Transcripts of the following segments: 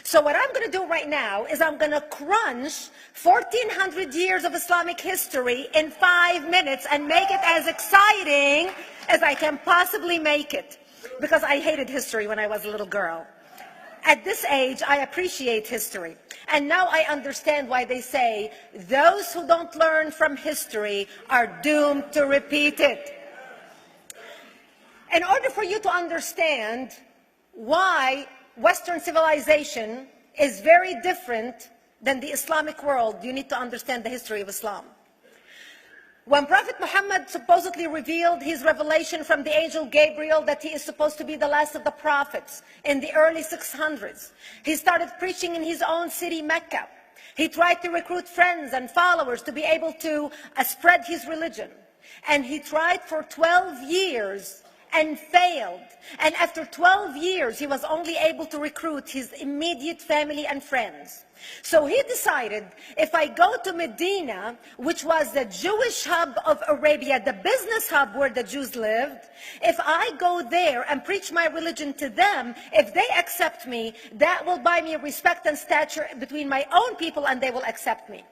So what I'm going to do right now is I'm going to crunch 1,400 years of Islamic history in 5 minutes and make it as exciting as I can possibly make it. Because I hated history when I was a little girl. At this age, I appreciate history. And now I understand why they say those who don't learn from history are doomed to repeat it. In order for you to understand why Western civilization is very different than the Islamic world, you need to understand the history of Islam. When Prophet Muhammad supposedly revealed his revelation from the angel Gabriel that he is supposed to be the last of the prophets in the early 600s, he started preaching in his own city, Mecca. He tried to recruit friends and followers to be able to spread his religion. And he tried for 12 years and failed. And after 12 years, he was only able to recruit his immediate family and friends. So he decided, if I go to Medina, which was the Jewish hub of Arabia, the business hub where the Jews lived, if I go there and preach my religion to them, if they accept me, that will buy me respect and stature between my own people, and they will accept me.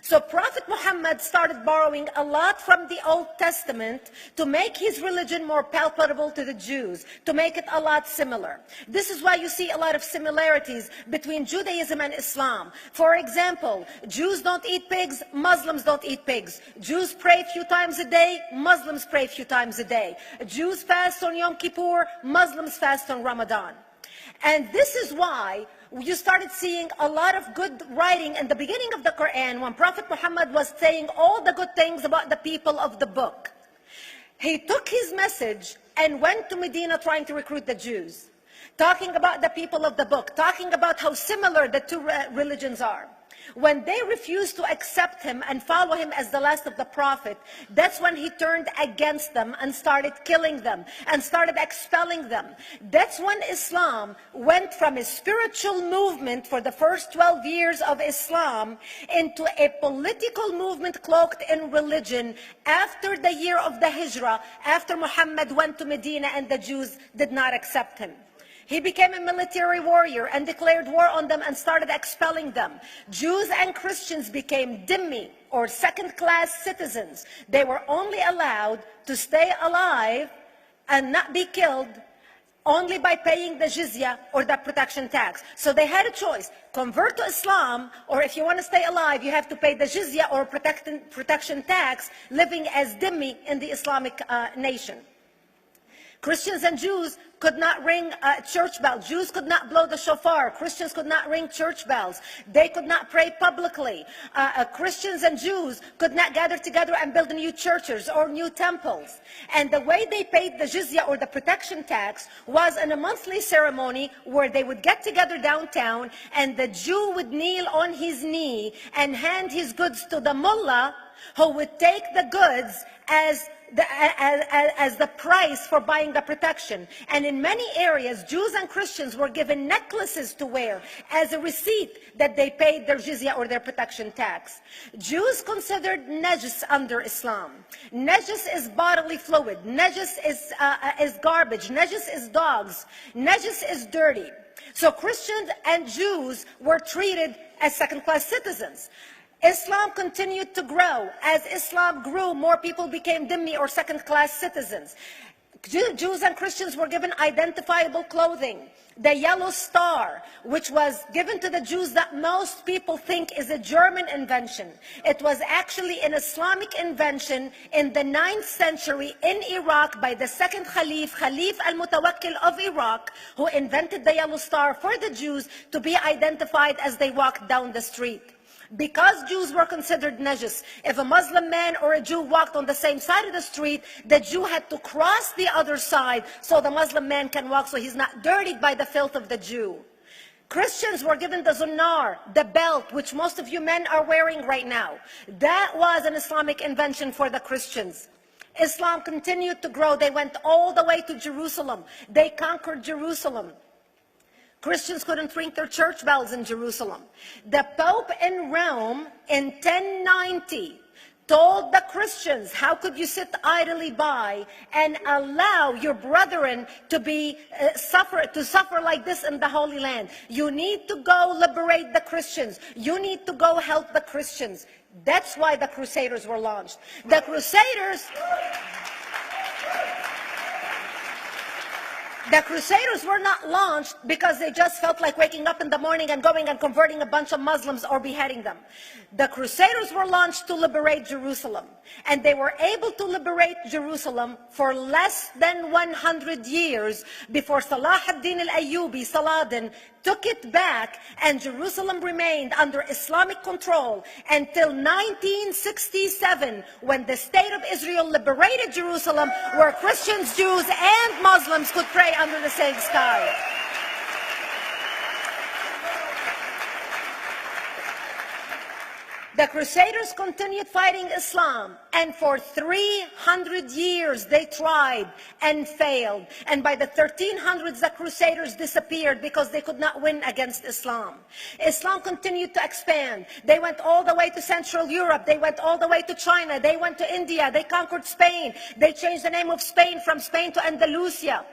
So Prophet Muhammad started borrowing a lot from the Old Testament to make his religion more palpable to the Jews, to make it a lot similar. This is why you see a lot of similarities between Judaism and Islam. For example, Jews don't eat pigs, Muslims don't eat pigs. Jews pray a few times a day, Muslims pray a few times a day. Jews fast on Yom Kippur, Muslims fast on Ramadan. And this is why you started seeing a lot of good writing in the beginning of the Quran when Prophet Muhammad was saying all the good things about the people of the book. He took his message and went to Medina trying to recruit the Jews, talking about the people of the book, talking about how similar the two religions are. When they refused to accept him and follow him as the last of the prophet, that's when he turned against them and started killing them and started expelling them. That's when Islam went from a spiritual movement for the first 12 years of Islam into a political movement cloaked in religion after the year of the Hijrah, after Muhammad went to Medina and the Jews did not accept him. He became a military warrior and declared war on them and started expelling them. Jews and Christians became dhimmi, or second-class citizens. They were only allowed to stay alive and not be killed only by paying the jizya, or the protection tax. So they had a choice: convert to Islam, or if you want to stay alive, you have to pay the jizya or protection tax, living as dhimmi in the Islamic nation. Christians and Jews could not ring church bells. Jews could not blow the shofar. Christians could not ring church bells. They could not pray publicly. Christians and Jews could not gather together and build new churches or new temples. And the way they paid the jizya, or the protection tax, was in a monthly ceremony where they would get together downtown and the Jew would kneel on his knee and hand his goods to the mullah, who would take the goods as the price for buying the protection. And in many areas, Jews and Christians were given necklaces to wear as a receipt that they paid their jizya, or their protection tax. Jews considered najis under Islam. Najis is bodily fluid. Najis is garbage. Najis is dogs. Najis is dirty. So Christians and Jews were treated as second-class citizens. Islam continued to grow. As Islam grew, more people became dhimmi, or second-class citizens. Jews and Christians were given identifiable clothing. The yellow star, which was given to the Jews, that most people think is a German invention. It was actually an Islamic invention in the 9th century in Iraq by the second Khalif, Khalif al-Mutawakkil of Iraq, who invented the yellow star for the Jews to be identified as they walked down the street. Because Jews were considered najis, if a Muslim man or a Jew walked on the same side of the street, the Jew had to cross the other side so the Muslim man can walk, so he's not dirtied by the filth of the Jew. Christians were given the zunnar, the belt, which most of you men are wearing right now. That was an Islamic invention for the Christians. Islam continued to grow. They went all the way to Jerusalem. They conquered Jerusalem. Christians couldn't ring their church bells in Jerusalem. The Pope in Rome in 1090 told the Christians, how could you sit idly by and allow your brethren to suffer like this in the Holy Land? You need to go liberate the Christians. You need to go help the Christians. That's why the Crusaders were launched. The Crusaders were not launched because they just felt like waking up in the morning and going and converting a bunch of Muslims or beheading them. The Crusaders were launched to liberate Jerusalem. And they were able to liberate Jerusalem for less than 100 years before Salah ad-Din al-Ayyubi, Saladin, took it back, and Jerusalem remained under Islamic control until 1967, when the State of Israel liberated Jerusalem, where Christians, Jews, and Muslims could pray under the same sky. The Crusaders continued fighting Islam, and for 300 years they tried and failed. And by the 1300s, the Crusaders disappeared because they could not win against Islam. Islam continued to expand. They went all the way to Central Europe. They went all the way to China. They went to India. They conquered Spain. They changed the name of Spain from Spain to Andalusia.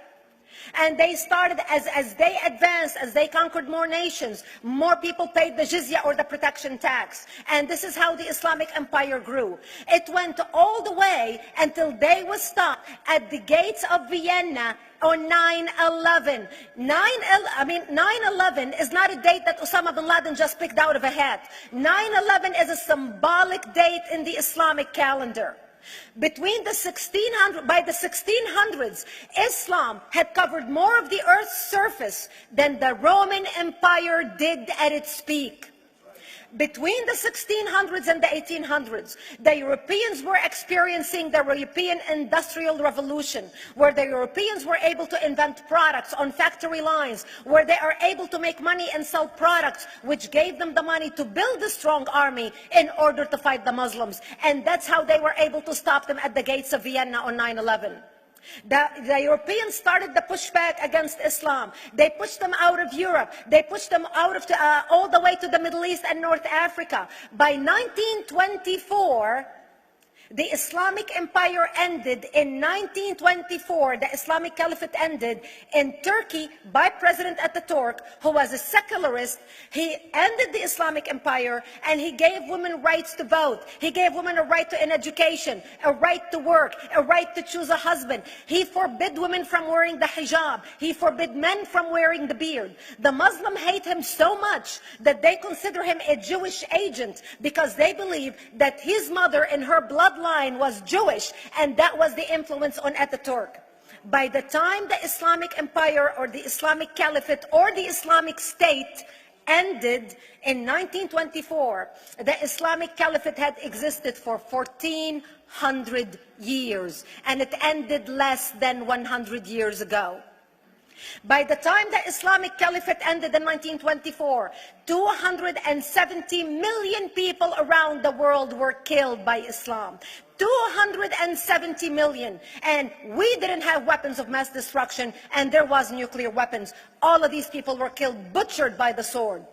And they started, as they advanced, as they conquered more nations, more people paid the jizya, or the protection tax. And this is how the Islamic Empire grew. It went all the way until they was stopped at the gates of Vienna on 9/11. 9/11 is not a date that Osama bin Laden just picked out of a hat. 9/11 is a symbolic date in the Islamic calendar. By the 1600s, Islam had covered more of the earth's surface than the Roman Empire did at its peak. Between the 1600s and the 1800s, the Europeans were experiencing the European Industrial Revolution, where the Europeans were able to invent products on factory lines, where they are able to make money and sell products, which gave them the money to build a strong army in order to fight the Muslims. And that's how they were able to stop them at the gates of Vienna on 9/11. The Europeans started the pushback against Islam. They pushed them out of Europe. They pushed them out of all the way to the Middle East and North Africa. By 1924, the Islamic Empire ended. In 1924, the Islamic Caliphate ended in Turkey by President Ataturk, who was a secularist. He ended the Islamic Empire, and he gave women rights to vote. He gave women a right to an education, a right to work, a right to choose a husband. He forbid women from wearing the hijab. He forbid men from wearing the beard. The Muslims hate him so much that they consider him a Jewish agent, because they believe that his mother and her bloodline was Jewish, and that was the influence on Ataturk. By the time the Islamic Empire, or the Islamic Caliphate, or the Islamic State ended in 1924, the Islamic Caliphate had existed for 1400 years, and it ended less than 100 years ago. By the time the Islamic Caliphate ended in 1924, 270 million people around the world were killed by Islam. 270 million. And we didn't have weapons of mass destruction, and there was nuclear weapons. All of these people were killed, butchered by the sword.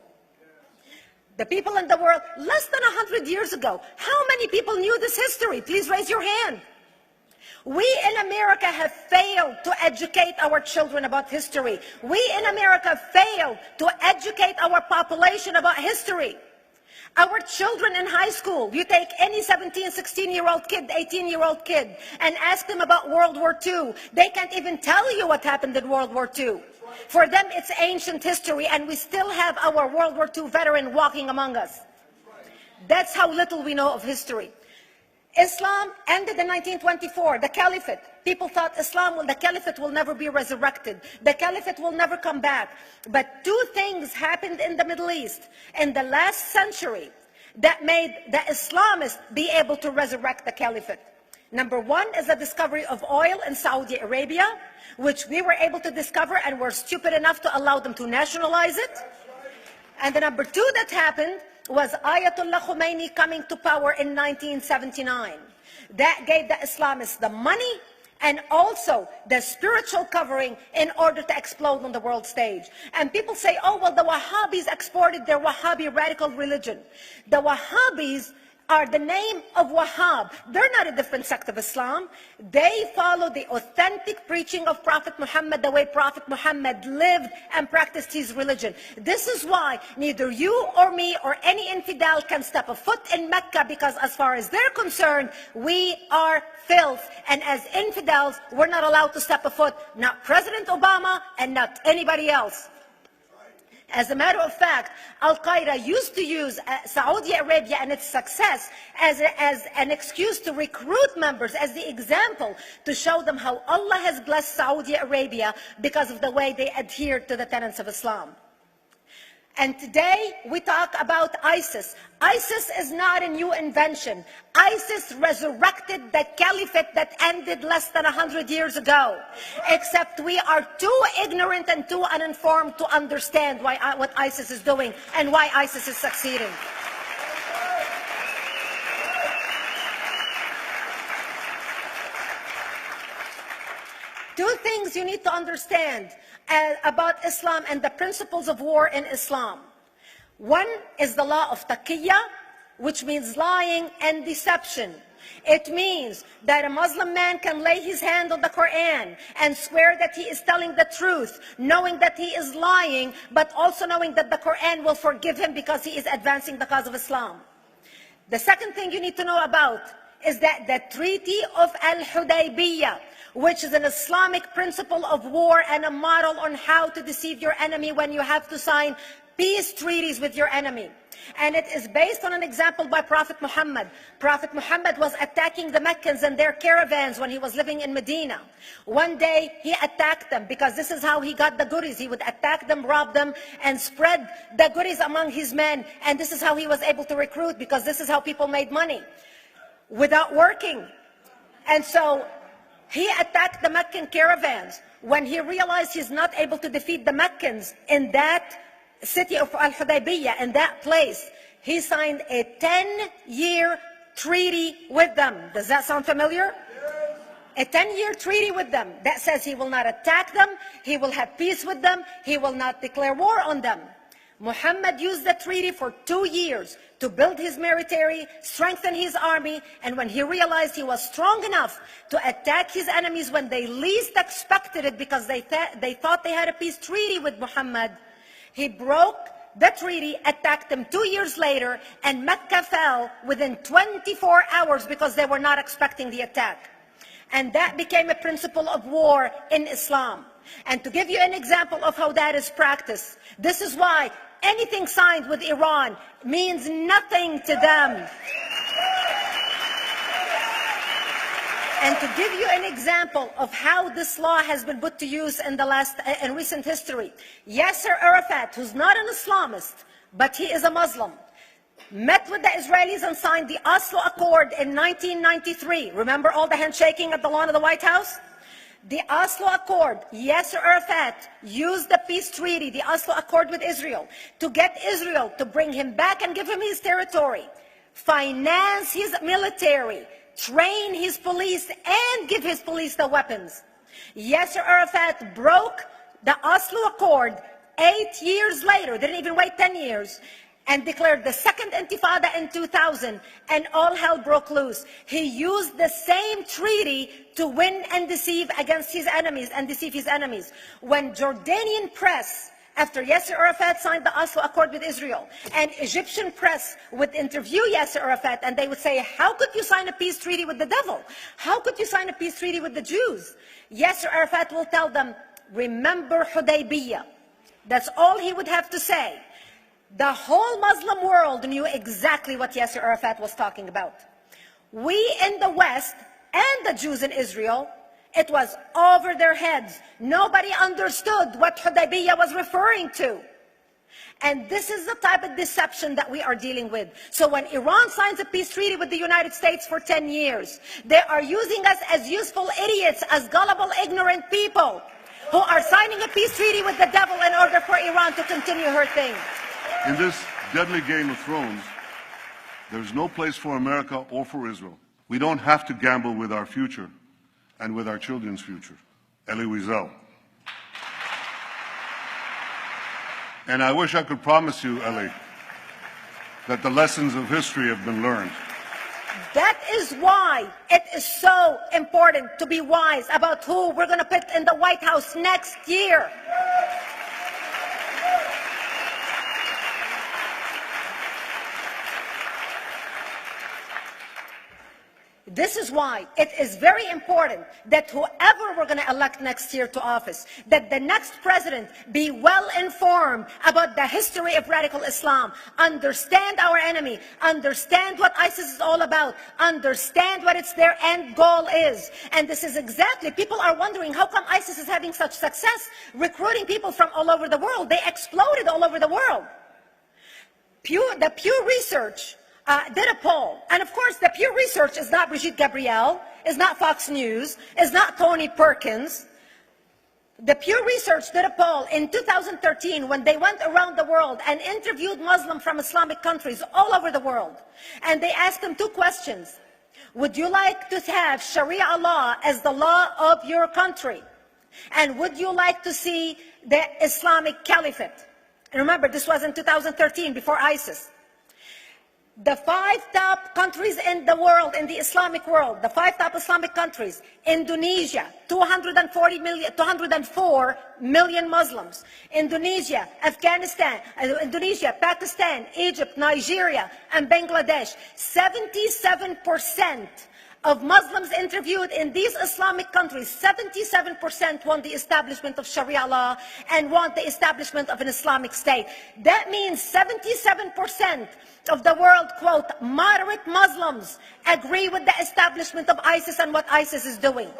The people in the world, less than 100 years ago, how many people knew this history? Please raise your hand. We in America have failed to educate our children about history. We in America failed to educate our population about history. Our children in high school, you take any 17, 16-year-old kid, 18-year-old kid, and ask them about World War II. They can't even tell you what happened in World War II. For them, it's ancient history, and we still have our World War II veteran walking among us. That's how little we know of history. Islam ended in 1924, the Caliphate. People thought the Caliphate will never be resurrected. The Caliphate will never come back. But two things happened in the Middle East in the last century that made the Islamists be able to resurrect the Caliphate. Number one is the discovery of oil in Saudi Arabia, which we were able to discover and were stupid enough to allow them to nationalize it. And the number two that happened was Ayatollah Khomeini coming to power in 1979. That gave the Islamists the money and also the spiritual covering in order to explode on the world stage. And people say, oh, well, the Wahhabis exported their Wahhabi radical religion. The Wahhabis are the name of Wahhab. They're not a different sect of Islam. They follow the authentic preaching of Prophet Muhammad, the way Prophet Muhammad lived and practiced his religion. This is why neither you or me or any infidel can step a foot in Mecca, because as far as they're concerned, we are filth. And as infidels, we're not allowed to step a foot, not President Obama and not anybody else. As a matter of fact, Al-Qaeda used to use Saudi Arabia and its success as an excuse to recruit members, as the example to show them how Allah has blessed Saudi Arabia because of the way they adhere to the tenets of Islam. And today we talk about ISIS. ISIS is not a new invention. ISIS resurrected the caliphate that ended less than 100 years ago. Except we are too ignorant and too uninformed to understand what ISIS is doing and why ISIS is succeeding. Two things you need to understand about Islam and the principles of war in Islam. One is the law of taqiyya, which means lying and deception. It means that a Muslim man can lay his hand on the Quran and swear that he is telling the truth, knowing that he is lying, but also knowing that the Quran will forgive him because he is advancing the cause of Islam. The second thing you need to know about is that the Treaty of Al-Hudaybiyah, which is an Islamic principle of war and a model on how to deceive your enemy when you have to sign peace treaties with your enemy. And it is based on an example by Prophet Muhammad. Prophet Muhammad was attacking the Meccans and their caravans when he was living in Medina. One day he attacked them because this is how he got the goodies. He would attack them, rob them, and spread the goodies among his men. And this is how he was able to recruit, because this is how people made money without working. And so he attacked the Meccan caravans. When he realized he's not able to defeat the Meccans in that city of Al-Hudaybiyah, in that place, he signed a 10-year treaty with them. Does that sound familiar? A 10-year treaty with them that says he will not attack them, he will have peace with them, he will not declare war on them. Muhammad used the treaty for 2 years to build his military, strengthen his army, and when he realized he was strong enough to attack his enemies when they least expected it, because they thought they had a peace treaty with Muhammad, he broke the treaty, attacked them 2 years later, and Mecca fell within 24 hours because they were not expecting the attack. And that became a principle of war in Islam. And to give you an example of how that is practiced, this is why anything signed with Iran means nothing to them. And to give you an example of how this law has been put to use in recent history, Yasser Arafat, who's not an Islamist, but he is a Muslim, met with the Israelis and signed the Oslo Accord in 1993. Remember all the handshaking at the lawn of the White House? The Oslo Accord, Yasser Arafat used the peace treaty, the Oslo Accord with Israel, to get Israel to bring him back and give him his territory, finance his military, train his police, and give his police the weapons. Yasser Arafat broke the Oslo Accord 8 years later, didn't even wait 10 years, and declared the second intifada in 2000, and all hell broke loose. He used the same treaty to win and deceive against his enemies and deceive his enemies. When Jordanian press, after Yasser Arafat signed the Oslo Accord with Israel, and Egyptian press would interview Yasser Arafat, and they would say, how could you sign a peace treaty with the devil? How could you sign a peace treaty with the Jews? Yasser Arafat will tell them, remember Hudaybiyah. That's all he would have to say. The whole Muslim world knew exactly what Yasser Arafat was talking about. We in the West and the Jews in Israel, it was over their heads. Nobody understood what Hudaybiyah was referring to. And this is the type of deception that we are dealing with. So when Iran signs a peace treaty with the United States for 10 years, they are using us as useful idiots, as gullible, ignorant people who are signing a peace treaty with the devil in order for Iran to continue her thing. In this deadly Game of Thrones, there's no place for America or for Israel. We don't have to gamble with our future and with our children's future. Elie Wiesel. And I wish I could promise you, Elie, that the lessons of history have been learned. That is why it is so important to be wise about who we're going to put in the White House next year. This is why it is very important that whoever we're going to elect next year to office, that the next president be well informed about the history of radical Islam, understand our enemy, understand what ISIS is all about, understand what their end goal is. And this is exactly, people are wondering how come ISIS is having such success recruiting people from all over the world. They exploded all over the world. The Pew Research did a poll, and of course the Pew Research is not Brigitte Gabriel, is not Fox News, is not Tony Perkins. The Pew Research did a poll in 2013 when they went around the world and interviewed Muslims from Islamic countries all over the world. And they asked them two questions. Would you like to have Sharia law as the law of your country? And would you like to see the Islamic Caliphate? And remember, this was in 2013, before ISIS. The 5 top countries in the world, in the Islamic world, the 5 top Islamic countries: Indonesia, 204 million Muslims; Indonesia, Afghanistan, Indonesia, Pakistan, Egypt, Nigeria, and Bangladesh. 77% of Muslims interviewed in these Islamic countries, 77% want the establishment of Sharia law and want the establishment of an Islamic state. That means 77% of the world, quote, moderate Muslims agree with the establishment of ISIS and what ISIS is doing.